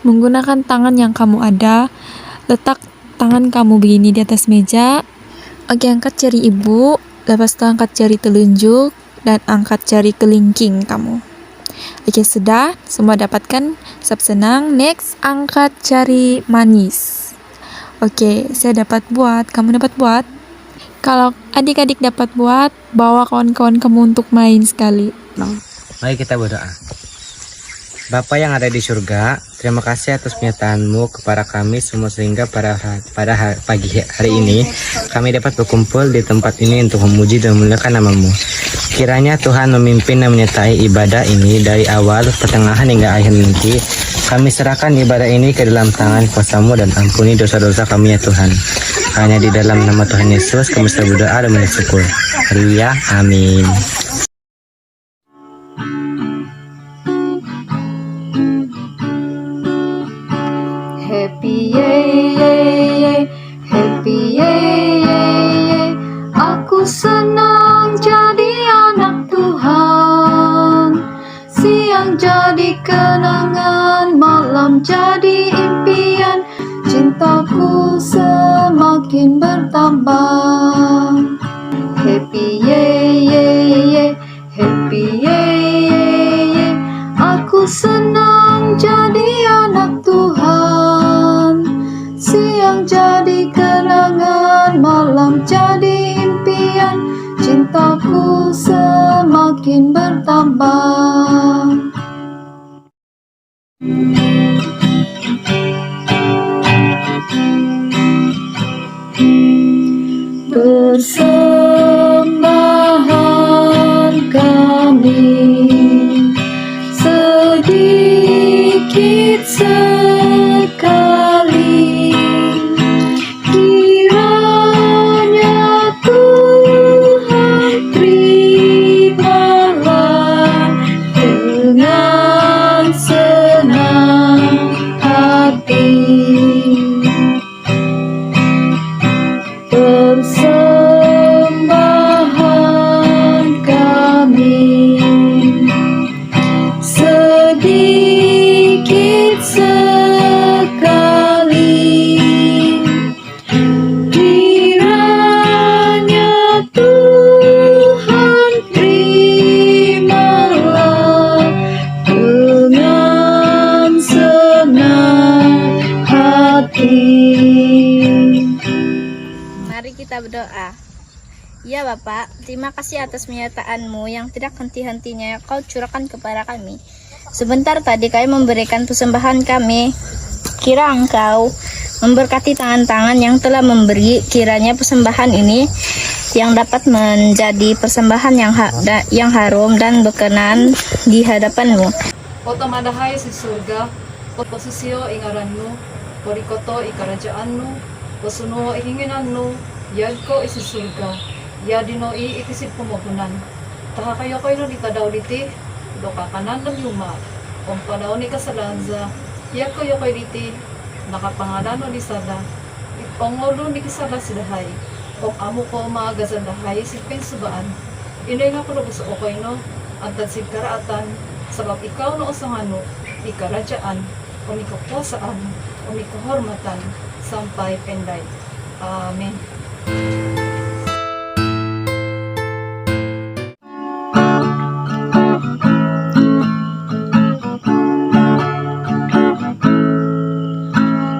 Menggunakan tangan yang kamu ada, letak tangan kamu begini di atas meja. Oke, angkat jari ibu, lepas itu angkat jari telunjuk, dan angkat jari kelingking kamu. Oke, sudah, semua dapatkan? Siap senang. Next, angkat jari manis. Oke, saya dapat buat, kamu dapat buat? Kalau adik-adik dapat buat, bawa kawan-kawan kamu untuk main sekali. Mari kita berdoa. Bapa yang ada di surga, terima kasih atas penyertaan-Mu kepada kami semua sehingga pada pagi hari ini kami dapat berkumpul di tempat ini untuk memuji dan memuliakan nama-Mu. Kiranya Tuhan memimpin dan menyertai ibadah ini dari awal, pertengahan hingga akhir nanti. Kami serahkan ibadah ini ke dalam tangan kuasa-Mu dan ampuni dosa-dosa kami ya Tuhan. Hanya di dalam nama Tuhan Yesus kami selalu berdoa dan bersyukur. Haleluya, amin. Happy yay, happy yay, aku senang jadi anak Tuhan. Siang jadi kenangan, malam jadi impian, cintaku semakin bertambah. Happy yay, happy yay, aku senang jadi anak Tuhan. Siang jadi kenangan, malam jadi impian, cintaku semakin bertambah. Persembahan kami sedikit sekali, kiranya Tuhan terimalah dengan senang hati. Persembahan kami sedikit sekali, kiranya Tuhan terimalah dengan senang hati. Mari kita berdoa. Ya Bapak, terima kasih atas penyertaan-Mu yang tidak henti-hentinya Kau curahkan kepada kami. Sebentar tadi kami memberikan persembahan kami. Kira Engkau memberkati tangan-tangan yang telah memberi, kiranya persembahan ini yang dapat menjadi persembahan yang harum dan berkenan di hadapan-Mu. Kota madahai sa surga, posisio ingaranmu, porikoto ikarajaanmu, posuno ihinginanmu, yadko isi surga. Yadinoi itisip pumupunan. Taha kayo kayo ditadaw diti, doka kanan ng yuma. Kung panaw ni kasalanza, yak kayo kayo diti, nakapangalano ni sada. Ongolo ni kisada sidahay. Kung amo ko maagasandahay si pensubaan. Inay nga ko nabus o kayo no, antad si karaatan, sabab ikaw no osangano, ikaradyaan, umikaposaan, umikuhormatan, sampai penday. Amen.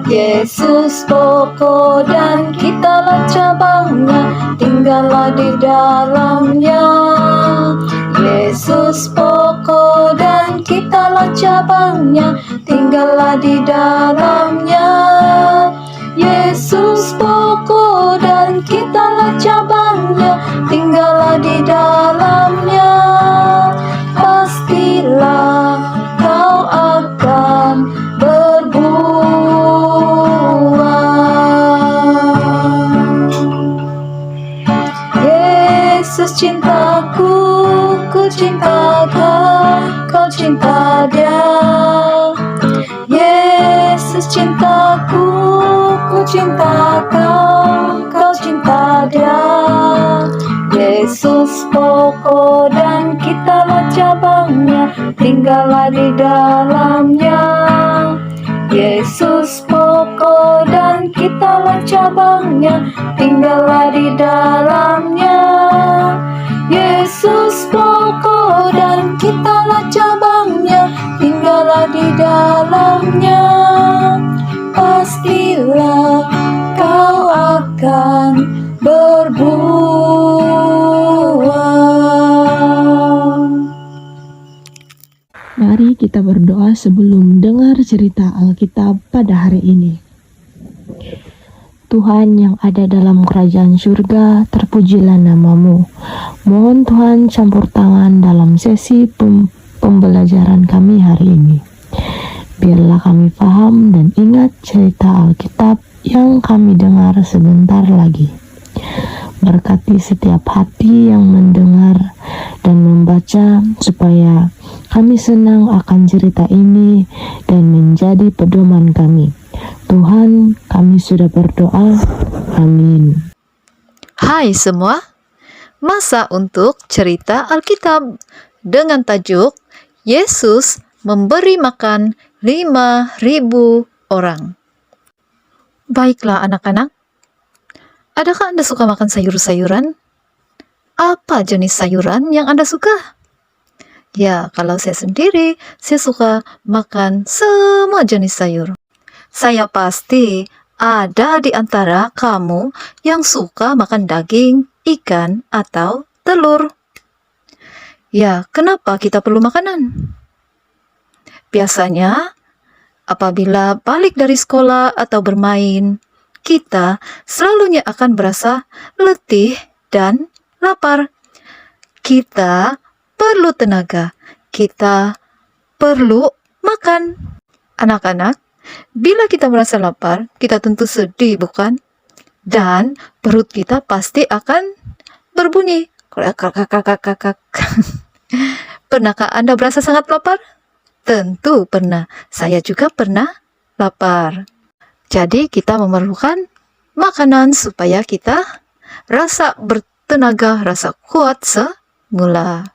Yesus pokok dan kitalah cabangnya, tinggallah di dalamnya. Yesus pokok dan kitalah cabangnya, tinggallah di dalamnya. Yesus pokok dan kitalah cabangnya, tinggallah di dalamnya. Pastilah kau akan Yesus cintaku, ku cinta kau cinta dia. Yesus cintaku, ku cinta kau cinta dia. Yesus pokok dan kitalah cabangnya, tinggallah di dalamnya. Yesus pokok dan kitalah cabangnya, tinggallah di dalamnya. Yesus pokok dan kitalah cabangnya, tinggallah di dalamnya. Pastilah kau akan berbuah. Mari kita berdoa sebelum dengar cerita Alkitab pada hari ini. Tuhan yang ada dalam kerajaan surga, terpujilah namamu. Mohon Tuhan campur tangan dalam sesi pembelajaran kami hari ini. Biarlah kami paham dan ingat cerita Alkitab yang kami dengar sebentar lagi. Berkati setiap hati yang mendengar dan membaca supaya kami senang akan cerita ini dan menjadi pedoman kami. Tuhan, kami sudah berdoa. Amin. Hai semua, masa untuk cerita Alkitab dengan tajuk Yesus memberi makan 5.000 orang. Baiklah anak-anak, adakah Anda suka makan sayur-sayuran? Apa jenis sayuran yang Anda suka? Ya, kalau saya sendiri, saya suka makan semua jenis sayur. Saya pasti ada di antara kamu yang suka makan daging, ikan, atau telur. Ya, kenapa kita perlu makanan? Biasanya, apabila balik dari sekolah atau bermain, kita selalunya akan berasa letih dan lapar. Kita perlu tenaga, kita perlu makan. Anak-anak, bila kita merasa lapar, kita tentu sedih, bukan? Dan perut kita pasti akan berbunyi. Pernahkah Anda berasa sangat lapar? Tentu pernah. Saya juga pernah lapar. Jadi kita memerlukan makanan supaya kita rasa bertenaga, rasa kuat semula.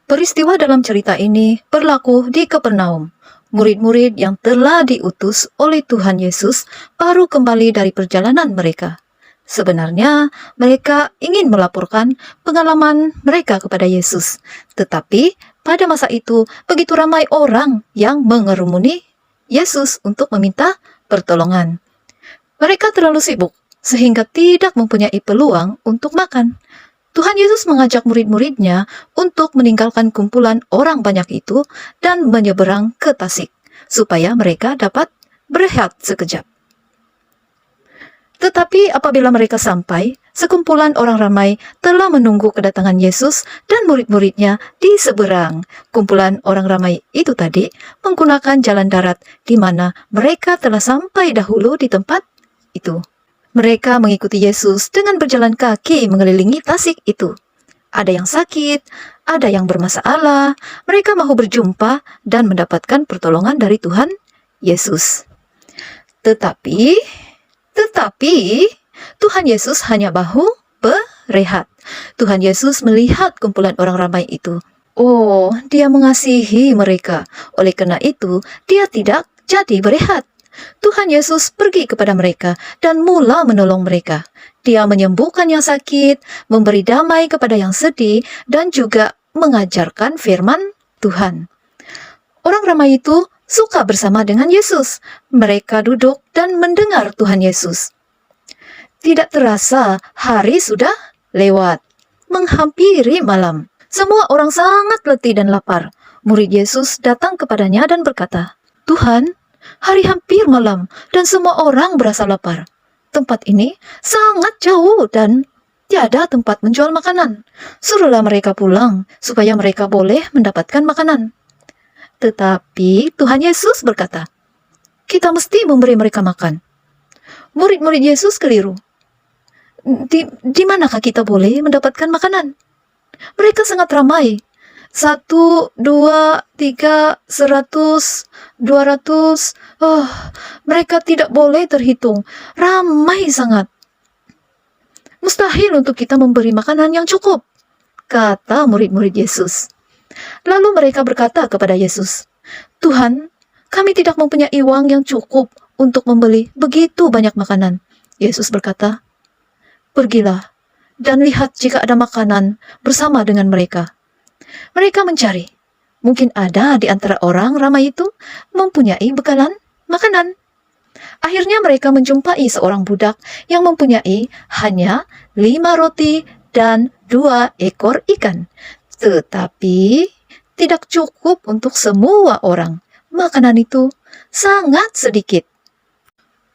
Peristiwa dalam cerita ini berlaku di Kapernaum. Murid-murid yang telah diutus oleh Tuhan Yesus baru kembali dari perjalanan mereka. Sebenarnya mereka ingin melaporkan pengalaman mereka kepada Yesus. Tetapi pada masa itu begitu ramai orang yang mengerumuni Yesus untuk meminta pertolongan. Mereka terlalu sibuk sehingga tidak mempunyai peluang untuk makan. Tuhan Yesus mengajak murid-muridnya untuk meninggalkan kumpulan orang banyak itu dan menyeberang ke Tasik, supaya mereka dapat berehat sekejap. Tetapi apabila mereka sampai, sekumpulan orang ramai telah menunggu kedatangan Yesus dan murid-muridnya di seberang. Kumpulan orang ramai itu tadi menggunakan jalan darat di mana mereka telah sampai dahulu di tempat itu. Mereka mengikuti Yesus dengan berjalan kaki mengelilingi Tasik itu. Ada yang sakit, ada yang bermasalah. Mereka mau berjumpa dan mendapatkan pertolongan dari Tuhan Yesus. Tetapi Tuhan Yesus hanya bahu berehat. Tuhan Yesus melihat kumpulan orang ramai itu. Oh, dia mengasihi mereka. Oleh karena itu, dia tidak jadi berehat. Tuhan Yesus pergi kepada mereka dan mula menolong mereka. Dia menyembuhkan yang sakit, memberi damai kepada yang sedih, dan juga mengajarkan firman Tuhan. Orang ramai itu suka bersama dengan Yesus. Mereka duduk dan mendengar Tuhan Yesus. Tidak terasa hari sudah lewat, menghampiri malam. Semua orang sangat letih dan lapar. Murid Yesus datang kepadanya dan berkata, "Tuhan, hari hampir malam dan semua orang berasa lapar. Tempat ini sangat jauh dan tiada tempat menjual makanan. Suruhlah mereka pulang supaya mereka boleh mendapatkan makanan." Tetapi Tuhan Yesus berkata, "Kita mesti memberi mereka makan." Murid-murid Yesus keliru. Di manakah kita boleh mendapatkan makanan? Mereka sangat ramai. 1, 2, 3, 100, 200. Mereka tidak boleh terhitung. Ramai sangat. Mustahil untuk kita memberi makanan yang cukup, kata murid-murid Yesus. Lalu mereka berkata kepada Yesus, "Tuhan, kami tidak mempunyai uang yang cukup untuk membeli begitu banyak makanan. Yesus berkata, pergilah dan lihat jika ada makanan bersama dengan mereka. Mereka mencari. Mungkin ada di antara orang ramai itu mempunyai bekalan makanan. Akhirnya mereka menjumpai seorang budak yang mempunyai hanya 5 roti dan 2 ekor ikan. Tetapi tidak cukup untuk semua orang. Makanan itu sangat sedikit.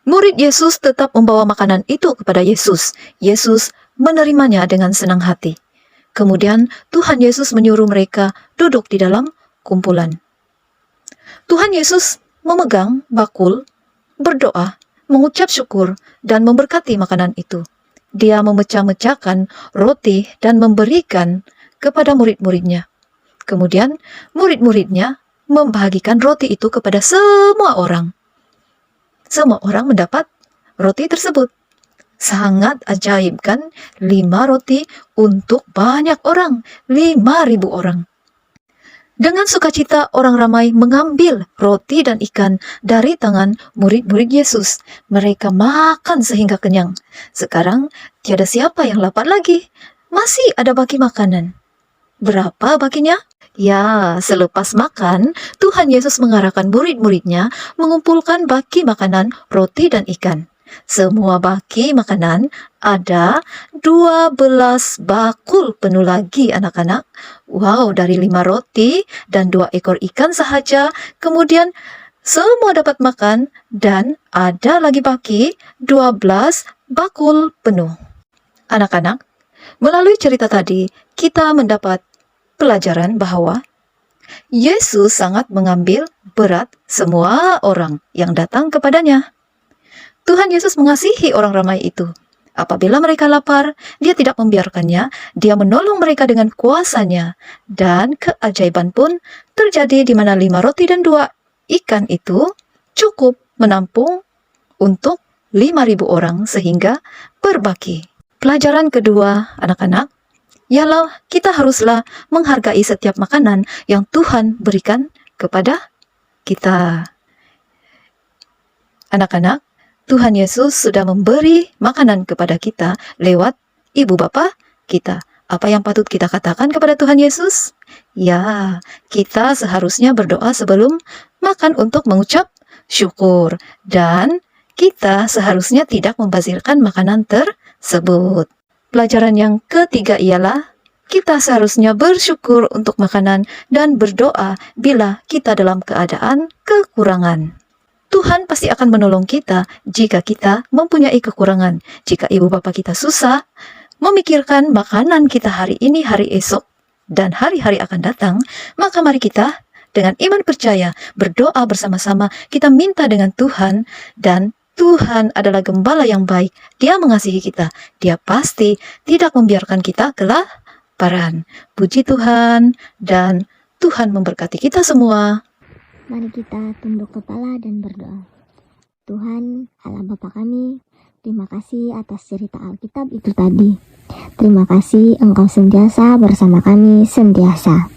Murid Yesus tetap membawa makanan itu kepada Yesus. Yesus menerimanya dengan senang hati. Kemudian Tuhan Yesus menyuruh mereka duduk di dalam kumpulan. Tuhan Yesus memegang bakul, berdoa, mengucap syukur, dan memberkati makanan itu. Dia memecah-mecahkan roti dan memberikan kepada murid-muridnya. Kemudian murid-muridnya membagikan roti itu kepada semua orang. Semua orang mendapat roti tersebut. Sangat ajaib kan? 5 roti untuk banyak orang, 5.000 orang. Dengan sukacita orang ramai mengambil roti dan ikan dari tangan murid-murid Yesus. Mereka makan sehingga kenyang. Sekarang tiada siapa yang lapar lagi. Masih ada baki makanan. Berapa bakinya? Ya, selepas makan, Tuhan Yesus mengarahkan murid-muridnya mengumpulkan baki makanan roti dan ikan. Semua baki makanan ada 12 bakul penuh lagi anak-anak. Wow, dari 5 roti dan 2 ekor ikan sahaja. Kemudian semua dapat makan dan ada lagi baki 12 bakul penuh. Anak-anak, melalui cerita tadi kita mendapat pelajaran bahwa Yesus sangat mengambil berat semua orang yang datang kepadanya. Tuhan Yesus mengasihi orang ramai itu. Apabila mereka lapar, dia tidak membiarkannya, dia menolong mereka dengan kuasanya. Dan keajaiban pun terjadi di mana 5 roti dan 2 ikan itu cukup menampung untuk 5.000 orang sehingga berbagi. Pelajaran kedua, anak-anak, ialah kita haruslah menghargai setiap makanan yang Tuhan berikan kepada kita. Anak-anak, Tuhan Yesus sudah memberi makanan kepada kita lewat ibu bapa kita. Apa yang patut kita katakan kepada Tuhan Yesus? Ya, kita seharusnya berdoa sebelum makan untuk mengucap syukur. Dan kita seharusnya tidak membazirkan makanan tersebut. Pelajaran yang ketiga ialah kita seharusnya bersyukur untuk makanan dan berdoa bila kita dalam keadaan kekurangan. Tuhan pasti akan menolong kita jika kita mempunyai kekurangan. Jika ibu bapa kita susah memikirkan makanan kita hari ini, hari esok, dan hari-hari akan datang, maka mari kita dengan iman percaya berdoa bersama-sama, kita minta dengan Tuhan, dan Tuhan adalah gembala yang baik. Dia mengasihi kita. Dia pasti tidak membiarkan kita kelaparan. Puji Tuhan, dan Tuhan memberkati kita semua. Mari kita tunduk kepala dan berdoa. Tuhan, Allah Bapa kami, terima kasih atas cerita Alkitab itu tadi. Terima kasih Engkau sentiasa bersama kami, sentiasa.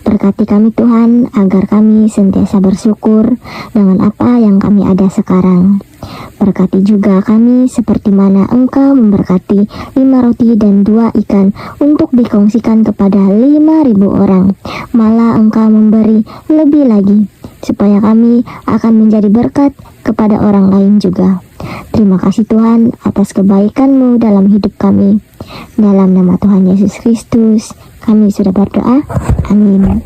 Berkati kami Tuhan, agar kami sentiasa bersyukur dengan apa yang kami ada sekarang. Berkati juga kami seperti mana Engkau memberkati 5 roti dan 2 ikan untuk dikongsikan kepada 5.000 orang. Malah Engkau memberi lebih lagi, supaya kami akan menjadi berkat kepada orang lain juga. Terima kasih Tuhan atas kebaikan-Mu dalam hidup kami. Dalam nama Tuhan Yesus Kristus, kami sudah berdoa. Amin.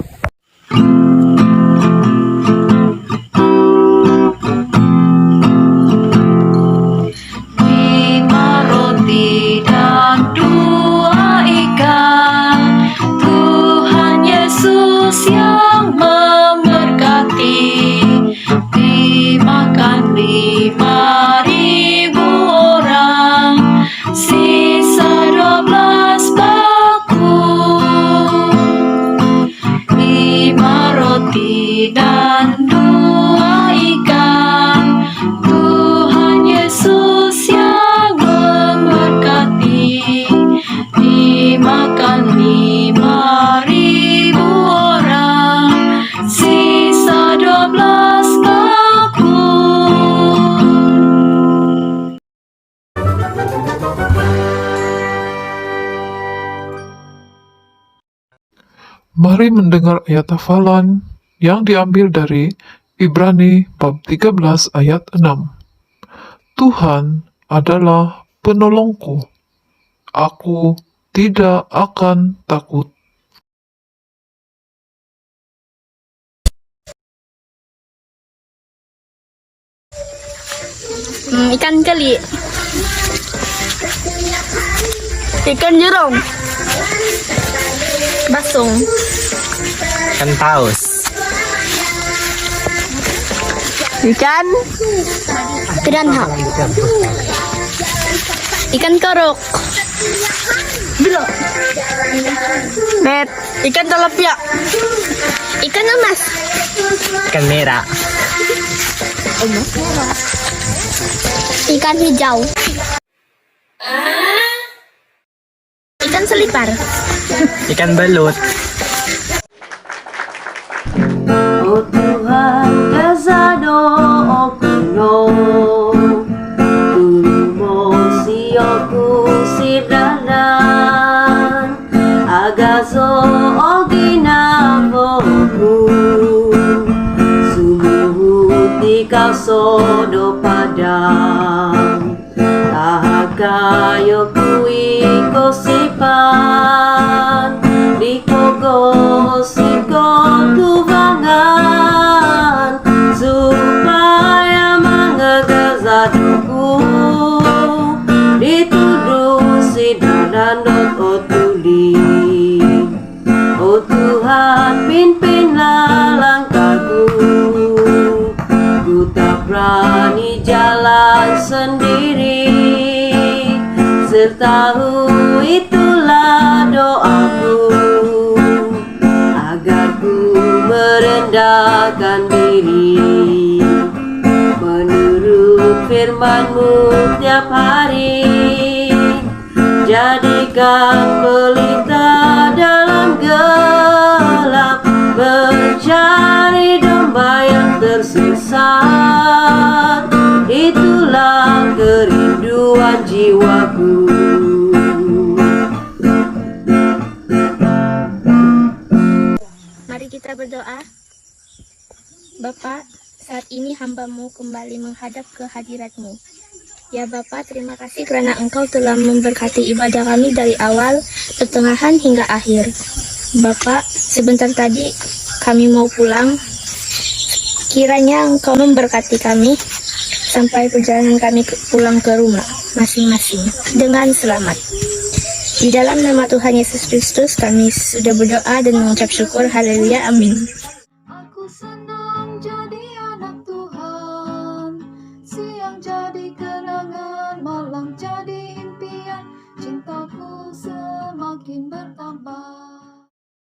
Dimakan 5.000 orang, sisa 12 bakul. 5 roti Mari mendengar ayat hafalan yang diambil dari Ibrani bab 13 ayat 6. Tuhan adalah penolongku. Aku tidak akan takut. Ikan keli, ikan jerung, basung, Ikan paus. ikan piranha, ikan korok, net, ikan tilapia, ikan emas, Ikan merah. ikan hijau, ikan selipar, Ikan belut. Oh Tuhan kesado okuno Tulumo siyoku sidanan Agaso ogina boku Sumuhu tikau sodo padang Tahakayo kui kosipan Dikogo siko tuvangan Supaya mengegazatuku Dituduh sidanan dot otuli Oh Tuhan pimpinlah langkahku Ku tak berani jalan sendiri Sertahu itulah doaku Agar ku merendahkan diri Menurut firman-Mu tiap hari Jadikan pelita dalam gelap Mencari domba yang tersesat Itulah kerinduan jiwaku Mari kita berdoa. Bapa, saat ini hamba-Mu kembali menghadap ke hadirat-Mu. Ya Bapa, terima kasih karena Engkau telah memberkati ibadah kami dari awal, pertengahan hingga akhir. Bapa, sebentar tadi kami mau pulang. Kiranya Engkau memberkati kami sampai perjalanan kami pulang ke rumah masing-masing dengan selamat. Di dalam nama Tuhan Yesus Kristus kami sudah berdoa dan mengucap syukur. Haleluya. Amin.